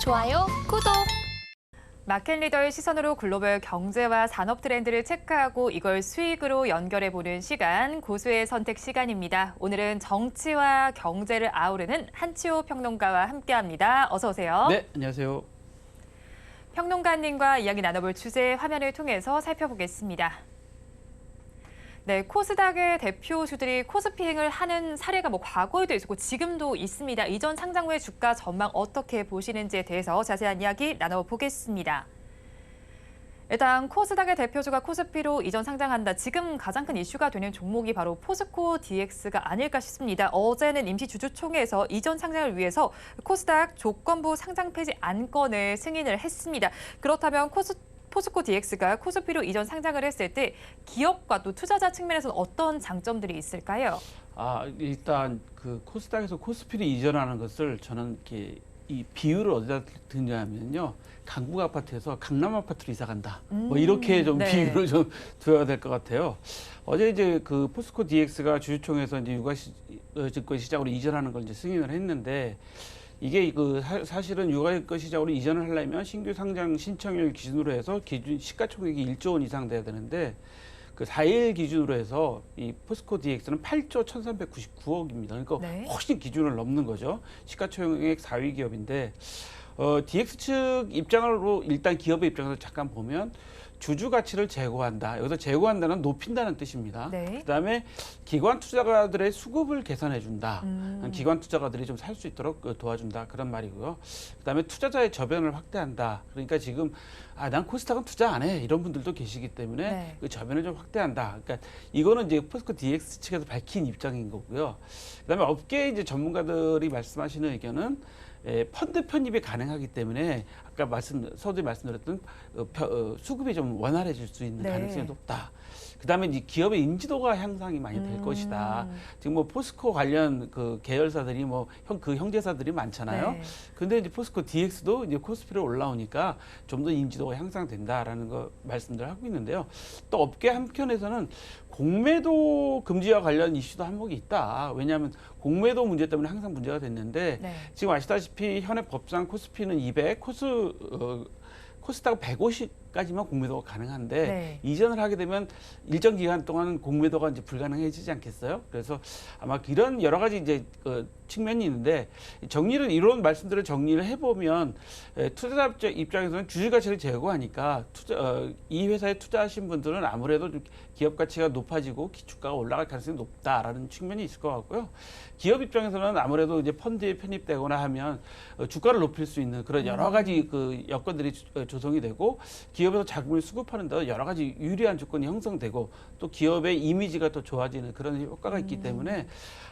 좋아요, 구독! 마켓리더의 시선으로 글로벌 경제와 산업 트렌드를 체크하고 이걸 수익으로 연결해보는 시간, 고수의 선택 시간입니다. 오늘은 정치와 경제를 아우르는 한치호 평론가와 함께합니다. 어서 오세요. 네, 안녕하세요. 평론가님과 이야기 나눠볼 주제 화면을 통해서 살펴보겠습니다. 네, 코스닥의 대표주들이 코스피행을 하는 사례가 과거에도 있었고 지금도 있습니다. 이전 상장 후의 주가 전망 어떻게 보시는지에 대해서 자세한 이야기 나눠보겠습니다. 일단 코스닥의 대표주가 코스피로 이전 상장한다. 지금 가장 큰 이슈가 되는 종목이 바로 포스코 DX가 아닐까 싶습니다. 어제는 임시주주총회에서 이전 상장을 위해서 코스닥 조건부 상장 폐지 안건을 승인을 했습니다. 그렇다면 포스코 DX가 코스피로 이전 상장을 했을 때 기업과 또 투자자 측면에서는 어떤 장점들이 있을까요? 일단 그 코스닥에서 코스피로 이전하는 것을 저는 이렇게 이 비율을 어디다 드냐면요. 강북 아파트에서 강남 아파트로 이사 간다. 이렇게 좀 네. 비율을 좀 둬야 될 것 같아요. 어제 이제 그 포스코 DX가 주주총회에서 이제 유가증권 시장으로 이전하는 걸 이제 승인을 했는데 이게 사실은 유가증권 시장으로 이전을 하려면 신규 상장 신청일 기준으로 해서 기준 시가총액이 1조 원 이상 돼야 되는데 그 4일 기준으로 해서 이 포스코 DX는 8조 1,399억입니다. 그러니까 네. 훨씬 기준을 넘는 거죠. 시가총액 4위 기업인데 DX 측 입장으로 일단 기업의 입장에서 잠깐 보면 주주 가치를 제고한다. 여기서 제고한다는 높인다는 뜻입니다. 네. 그다음에 기관 투자가들의 수급을 개선해 준다. 기관 투자가들이 좀 살 수 있도록 도와준다. 그런 말이고요. 그다음에 투자자의 저변을 확대한다. 그러니까 지금 난 코스닥은 투자 안 해. 이런 분들도 계시기 때문에 네. 그 저변을 좀 확대한다. 그러니까 이거는 이제 포스코 DX 측에서 밝힌 입장인 거고요. 그다음에 업계 이제 전문가들이 말씀하시는 의견은 펀드 편입이 가능하기 때문에 아까 서두에 말씀드렸던 수급이 좀 원활해질 수 있는 네. 가능성이 높다. 그다음에 이제 기업의 인지도가 향상이 많이 될 것이다. 지금 포스코 관련 그 계열사들이 그 형제사들이 많잖아요. 네. 근데 이제 포스코 DX도 이제 코스피로 올라오니까 좀 더 인지도가 향상된다라는 거 말씀들 하고 있는데요. 또 업계 한편에서는 공매도 금지와 관련 이슈도 한몫이 있다. 왜냐하면 공매도 문제 때문에 항상 문제가 됐는데 네. 지금 아시다시피 현행 법상 코스피는 200, 코스닥은 150까지만 공매도가 가능한데 네. 이전을 하게 되면 일정 기간 동안 공매도가 이제 불가능해지지 않겠어요? 그래서 아마 이런 여러 가지 이제 측면이 있는데 이런 말씀들을 정리를 해보면 투자자 입장에서는 주주 가치를 제고하니까 이 회사에 투자하신 분들은 아무래도 기업 가치가 높아지고 주가가 올라갈 가능성이 높다라는 측면이 있을 것 같고요. 기업 입장에서는 아무래도 이제 펀드에 편입되거나 하면 주가를 높일 수 있는 그런 여러 가지 그 여건들이 조성이 되고 기업에서 자금을 수급하는 데 여러 가지 유리한 조건이 형성되고 또 기업의 이미지가 더 좋아지는 그런 효과가 있기 때문에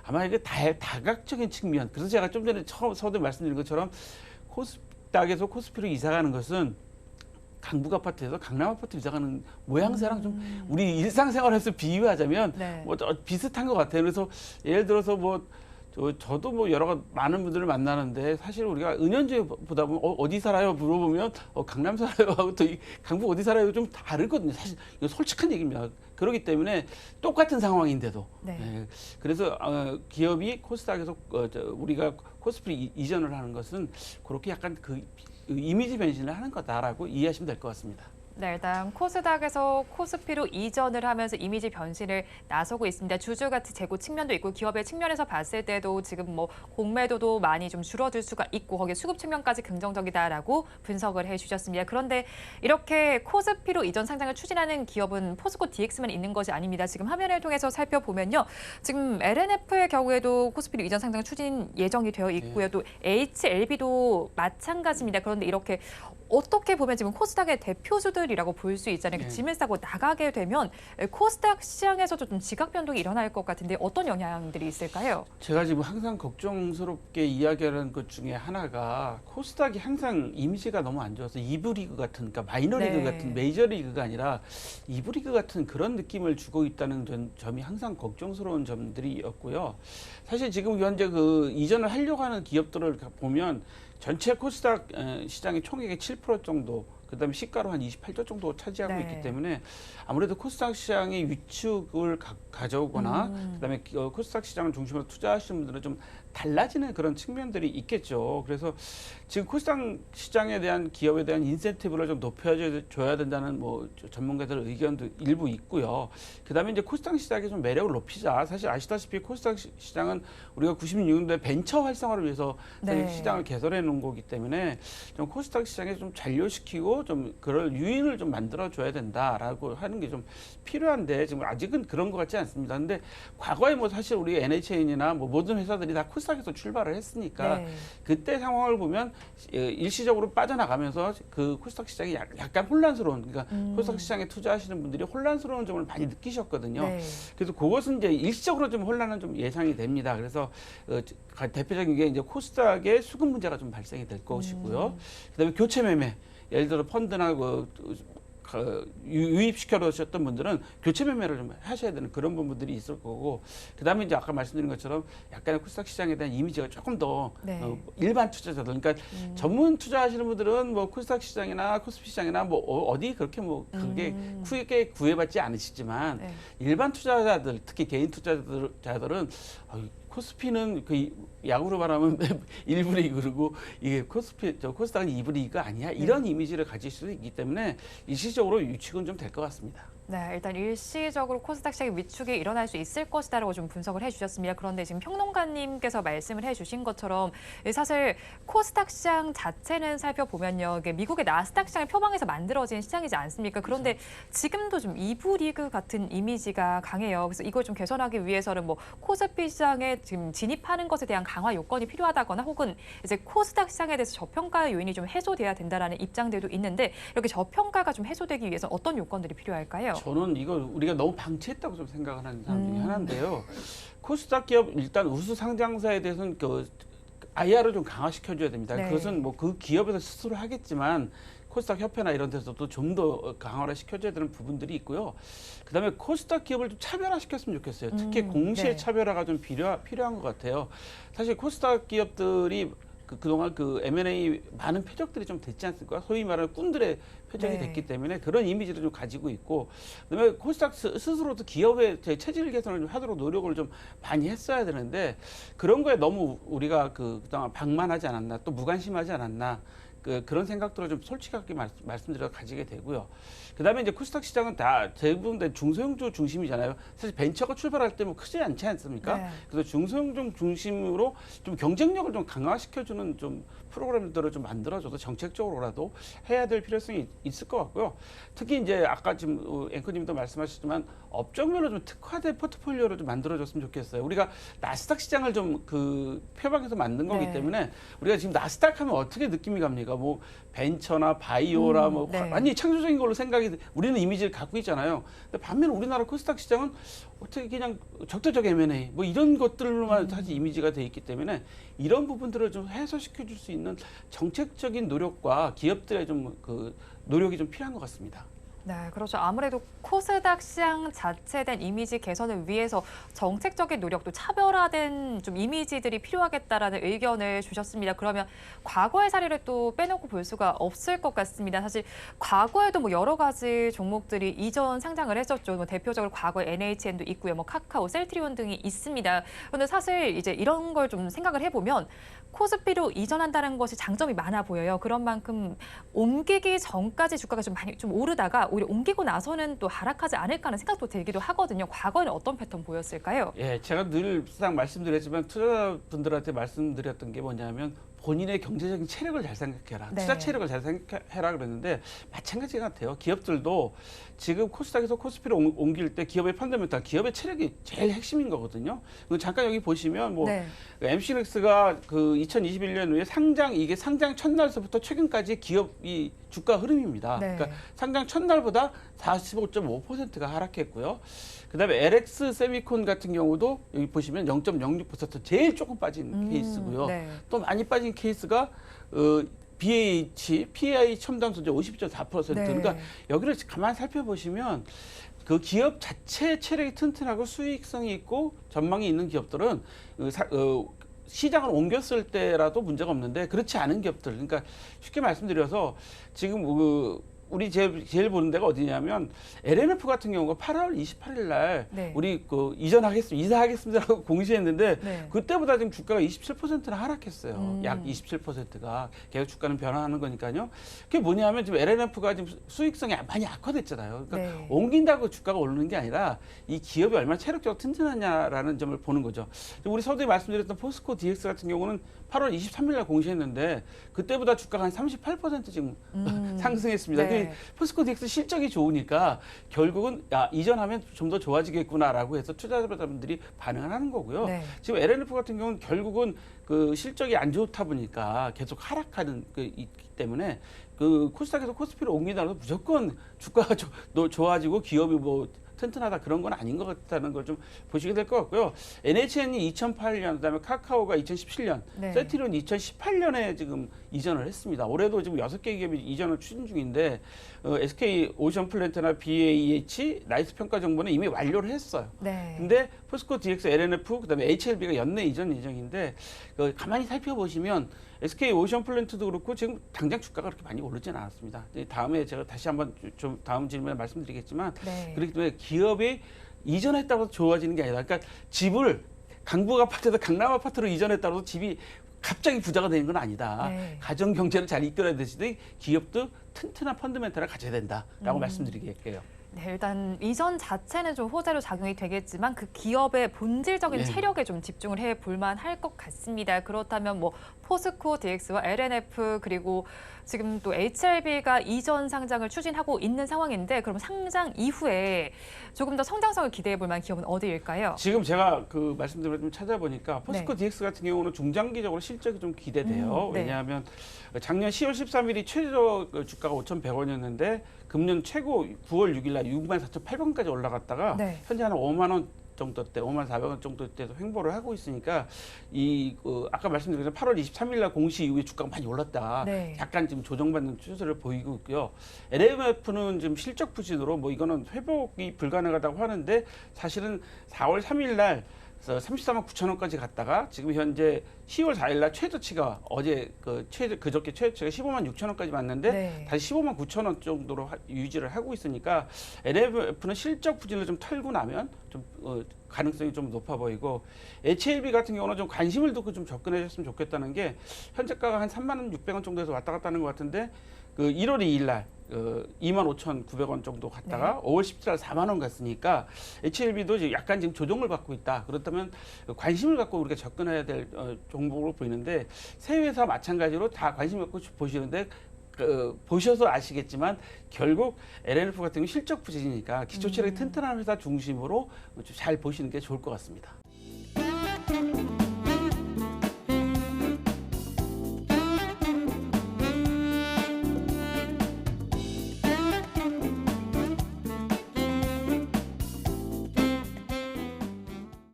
아마 이게 다각적인 측면. 그래서 제가 좀 전에 서두에 말씀드린 것처럼 코스닥에서 코스피로 이사가는 것은 강북 아파트에서 강남 아파트로 이사가는 모양새랑 좀 우리 일상생활에서 비유하자면 네. 비슷한 것 같아요. 그래서 예를 들어서 저도 많은 분들을 만나는데 사실 우리가 은연중에 보다 보면 어디 살아요? 물어보면 강남 살아요 하고 또 강북 어디 살아요? 좀 다르거든요. 사실 이거 솔직한 얘기입니다. 그렇기 때문에 똑같은 상황인데도 네. 그래서 기업이 코스닥에서 우리가 코스피 이전을 하는 것은 그렇게 약간 그 이미지 변신을 하는 거다라고 이해하시면 될 것 같습니다. 네, 일단 코스닥에서 코스피로 이전을 하면서 이미지 변신을 나서고 있습니다. 주주 가치 제고 측면도 있고 기업의 측면에서 봤을 때도 지금 공매도도 많이 좀 줄어들 수가 있고 거기에 수급 측면까지 긍정적이다라고 분석을 해주셨습니다. 그런데 이렇게 코스피로 이전 상장을 추진하는 기업은 포스코 DX만 있는 것이 아닙니다. 지금 화면을 통해서 살펴보면요. 지금 LNF의 경우에도 코스피로 이전 상장 추진 예정이 되어 있고요. 또 HLB도 마찬가지입니다. 그런데 이렇게 어떻게 보면 지금 코스닥의 대표주들이라고 볼 수 있잖아요. 짐을 싸고 나가게 되면 코스닥 시장에서도 좀 지각 변동이 일어날 것 같은데 어떤 영향들이 있을까요? 제가 지금 항상 걱정스럽게 이야기하는 것 중에 하나가 코스닥이 항상 이미지가 너무 안 좋아서 2부 리그 같은, 그러니까 마이너리그 네. 같은 메이저 리그가 아니라 2부 리그 같은 그런 느낌을 주고 있다는 점이 항상 걱정스러운 점들이었고요. 사실 지금 현재 이전을 하려고 하는 기업들을 보면 전체 코스닥 시장의 총액의 7% 정도 그다음에 시가로 한 28조 정도 차지하고 네. 있기 때문에 아무래도 코스닥 시장의 위축을 가져오거나 그다음에 코스닥 시장을 중심으로 투자하시는 분들은 좀 달라지는 그런 측면들이 있겠죠. 그래서 지금 코스닥 시장에 대한 기업에 대한 인센티브를 좀 높여줘야 된다는 뭐 전문가들 의견도 일부 있고요. 그다음에 이제 코스닥 시장의 좀 매력을 높이자. 사실 아시다시피 코스닥 시장은 우리가 96년도에 벤처 활성화를 위해서 사실 네. 시장을 개설해 놓은 거기 때문에 좀 코스닥 시장에 좀 잔류시키고 좀 그럴 유인을 좀 만들어줘야 된다라고 하는 게 좀 필요한데 지금 아직은 그런 것 같지 않습니다. 근데 과거에 뭐 사실 우리 NHN이나 뭐 모든 회사들이 다 코스닥에서 출발을 했으니까 네. 그때 상황을 보면 일시적으로 빠져나가면서 그 코스닥 시장이 약간 혼란스러운 그러니까 코스닥 시장에 투자하시는 분들이 혼란스러운 점을 많이 느끼셨거든요. 네. 그래서 그것은 이제 일시적으로 좀 혼란은 좀 예상이 됩니다. 그래서 대표적인 게 이제 코스닥의 수급 문제가 좀 발생이 될 것이고요. 그다음에 교체 매매, 예를 들어 펀드나 유입시켜 놓으셨던 분들은 교체 매매를 좀 하셔야 되는 그런 부분들이 있을 거고, 그다음에 이제 아까 말씀드린 것처럼 약간의 코스닥 시장에 대한 이미지가 조금 더 네. 일반 투자자들, 그러니까 전문 투자하시는 분들은 뭐 코스닥 시장이나 코스피 시장이나 뭐 어디 그렇게 뭐 그게 크게 구애받지 않으시지만 네. 일반 투자자들, 특히 개인 투자자들은 코스피는 그 야구로 말하면 1부 리그고 이게 코스닥은 2부 리그 아니야? 이런 이미지를 가질 수 있기 때문에 일시적으로 위축은 좀 될 것 같습니다. 네, 일단 일시적으로 코스닥 시장의 위축이 일어날 수 있을 것이다라고 좀 분석을 해주셨습니다. 그런데 지금 평론가님께서 말씀을 해주신 것처럼 사실 코스닥 시장 자체는 살펴보면요, 이게 미국의 나스닥 시장을 표방해서 만들어진 시장이지 않습니까? 그런데 지금도 좀 2부 리그 같은 이미지가 강해요. 그래서 이걸 좀 개선하기 위해서는 뭐 코스피 시장에 지금 진입하는 것에 대한 강화 요건이 필요하다거나 혹은 이제 코스닥 시장에 대해서 저평가 요인이 좀 해소돼야 된다라는 입장들도 있는데 이렇게 저평가가 좀 해소되기 위해서 어떤 요건들이 필요할까요? 저는 이거 우리가 너무 방치했다고 좀 생각하는 사람 중에 하나인데요. 코스닥 기업 일단 우수 상장사에 대해서는 IR을 좀 강화시켜줘야 됩니다. 네. 그것은 뭐 그 기업에서 스스로 하겠지만 코스닥 협회나 이런 데서도 좀 더 강화를 시켜줘야 되는 부분들이 있고요. 그다음에 코스닥 기업을 좀 차별화시켰으면 좋겠어요. 특히 공시의 네. 차별화가 좀 필요한 것 같아요. 사실 코스닥 기업들이 그동안 M&A 많은 표적들이 좀 됐지 않습니까? 소위 말하는 꾼들의 표적이 네. 됐기 때문에 그런 이미지를 좀 가지고 있고, 그다음에 코스닥 스스로도 기업의 체질 개선을 좀 하도록 노력을 좀 많이 했어야 되는데 그런 거에 너무 우리가 그동안 방만하지 않았나, 또 무관심하지 않았나. 그런 생각들을 좀 솔직하게 말씀드려 가지게 되고요. 그다음에 이제 코스닥 시장은 다 대부분 다 중소형주 중심이잖아요. 사실 벤처가 출발할 때 뭐 크지 않지 않습니까? 네. 그래서 중소형주 중심으로 좀 경쟁력을 좀 강화시켜주는 좀 프로그램들을 좀 만들어줘도 정책적으로라도 해야 될 필요성이 있을 것 같고요. 특히 이제 아까 지금 앵커님도 말씀하셨지만 업종별로 좀 특화된 포트폴리오를 좀 만들어줬으면 좋겠어요. 우리가 나스닥 시장을 좀 표방해서 만든 거기 네. 때문에 우리가 지금 나스닥 하면 어떻게 느낌이 갑니까? 뭐 벤처나 바이오라 뭐 네. 완전히 창조적인 걸로 우리는 이미지를 갖고 있잖아요. 근데 반면 우리나라 코스닥 시장은 어떻게 그냥 적대적 M&A 뭐 이런 것들로만 사실 이미지가 돼 있기 때문에 이런 부분들을 좀 해소시켜 줄 수 있는 정책적인 노력과 기업들의 좀 노력이 좀 필요한 것 같습니다. 네, 그렇죠. 아무래도 코스닥 시장 자체에 대한 이미지 개선을 위해서 정책적인 노력도 차별화된 좀 이미지들이 필요하겠다라는 의견을 주셨습니다. 그러면 과거의 사례를 또 빼놓고 볼 수가 없을 것 같습니다. 사실 과거에도 뭐 여러 가지 종목들이 이전 상장을 했었죠. 뭐 대표적으로 과거에 NHN도 있고요. 뭐 카카오, 셀트리온 등이 있습니다. 그런데 사실 이제 이런 걸 좀 생각을 해보면 코스피로 이전한다는 것이 장점이 많아 보여요. 그런 만큼 옮기기 전까지 주가가 좀 많이 좀 오르다가 오히려 옮기고 나서는 또 하락하지 않을까 하는 생각도 들기도 하거든요. 과거에는 어떤 패턴 보였을까요? 예, 제가 늘상 말씀드렸지만 투자자분들한테 말씀드렸던 게 뭐냐면 본인의 경제적인 체력을 잘 생각해라. 네. 투자 체력을 잘 생각해라 그랬는데 마찬가지 같아요. 기업들도 지금 코스닥에서 코스피로 옮길 때 기업의 펀더멘탈, 기업의 체력이 제일 핵심인 거거든요. 잠깐 여기 보시면 뭐 네. MC넥스가 2021년 후에 이게 상장 첫날서부터 최근까지 기업이 주가 흐름입니다. 네. 그러니까 상장 첫날보다 45.5%가 하락했고요. 그다음에 LX 세미콘 같은 경우도 여기 보시면 0.06% 제일 조금 빠진 케이스고요. 네. 또 많이 빠진 케이스가 BH, PI 첨단소재 50.4%. 네. 그러니까 여기를 가만히 살펴보시면 그 기업 자체 체력이 튼튼하고 수익성이 있고 전망이 있는 기업들은 시장을 옮겼을 때라도 문제가 없는데 그렇지 않은 기업들, 그러니까 쉽게 말씀드려서 지금 우리 제일 보는 데가 어디냐면 LNF 같은 경우가 8월 28일 날 네. 우리 이사하겠습니다라고 공시했는데 네. 그때보다 지금 주가가 27%나 하락했어요. 약 음. 27%가 계속 주가는 변화하는 거니까요. 그게 뭐냐면 지금 LNF가 지금 수익성이 많이 악화됐잖아요. 그러니까 네. 옮긴다고 주가가 오르는 게 아니라 이 기업이 얼마나 체력적으로 튼튼하냐라는 점을 보는 거죠. 우리 서두에 말씀드렸던 포스코 DX 같은 경우는 8월 23일 날 공시했는데 그때보다 주가가 한 38% 지금 상승했습니다. 네. 포스코 DX 실적이 좋으니까 결국은 이전하면 좀 더 좋아지겠구나라고 해서 투자자분들이 반응을 하는 거고요. 네. 지금 LNF 같은 경우는 결국은 그 실적이 안 좋다 보니까 계속 하락하는 있기 때문에 그 코스닥에서 코스피로 옮긴다고 해서 무조건 주가가 좋아지고 기업이 뭐 튼튼하다 그런 건 아닌 것 같다는 걸 좀 보시게 될 것 같고요. NHN이 2008년, 그다음에 카카오가 2017년, 네. 세티론 2018년에 지금 이전을 했습니다. 올해도 지금 6개 기업이 이전을 추진 중인데 SK 오션플랜트나 BAH, 나이스 평가 정보는 이미 완료를 했어요. 네. 근데 포스코 DX, LNF, 그다음에 HLB가 연내 이전 예정인데 가만히 살펴보시면 SK 오션플랜트도 그렇고 지금 당장 주가가 그렇게 많이 오르지는 않았습니다. 다음에 제가 다시 한번 좀 다음 질문에 말씀드리겠지만 네. 그렇기 때문에 기업이 이전했다고 해서 좋아지는 게 아니라, 그러니까 집을 강북 아파트에서 강남 아파트로 이전했다고 해서 집이 갑자기 부자가 되는 건 아니다. 네. 가정 경제를 잘 이끌어야 되시되 기업도 튼튼한 펀드멘탈을 가져야 된다라고 말씀드리겠게요. 네, 일단 이전 자체는 좀 호재로 작용이 되겠지만 그 기업의 본질적인 네. 체력에 좀 집중을 해 볼만 할 것 같습니다. 그렇다면 뭐 포스코 DX와 LNF 그리고 지금 또 HLB가 이전 상장을 추진하고 있는 상황인데 그럼 상장 이후에 조금 더 성장성을 기대해 볼 만한 기업은 어디일까요? 지금 제가 그 말씀드린 좀 찾아보니까 포스코 네. DX 같은 경우는 중장기적으로 실적이 좀 기대돼요. 네. 왜냐하면 작년 10월 13일이 최저 주가가 5,100원이었는데 금년 최고 9월 6일 날 64,800원까지 올라갔다가 네. 현재 한 5만 원 정도 때, 5만 400원 정도 때도 횡보를 하고 있으니까 아까 말씀드린 8월 23일 날 공시 이후에 주가가 많이 올랐다. 네. 약간 지금 조정받는 추세를 보이고 있고요. LMF는 지금 실적 부진으로 뭐 이거는 회복이 불가능하다고 하는데 사실은 4월 3일 날 34만 9천 원까지 갔다가 지금 현재 10월 4일 날 최저치가 그저께 최저치가 15만 6천 원까지 맞는데 네. 다시 15만 9천 원 정도로 유지를 하고 있으니까 LMF는 실적 부진을 좀 털고 나면 좀 가능성이 좀 높아 보이고 HLB 같은 경우는 좀 관심을 두고 좀 접근해 줬으면 좋겠다는 게 현재가가 한 3만 원 600원 정도에서 왔다 갔다 하는 것 같은데 1월 2일 날 25,900원 정도 갔다가 네. 5월 17일 날 4만 원 갔으니까 HLB도 약간 지금 조정을 받고 있다. 그렇다면 관심을 갖고 우리가 접근해야 될 종목으로 보이는데 새 회사 마찬가지로 다 관심 갖고 보시는데 보셔서 아시겠지만 결국 LNF 같은 경우 실적 부진이니까 기초 체력이 튼튼한 회사 중심으로 잘 보시는 게 좋을 것 같습니다.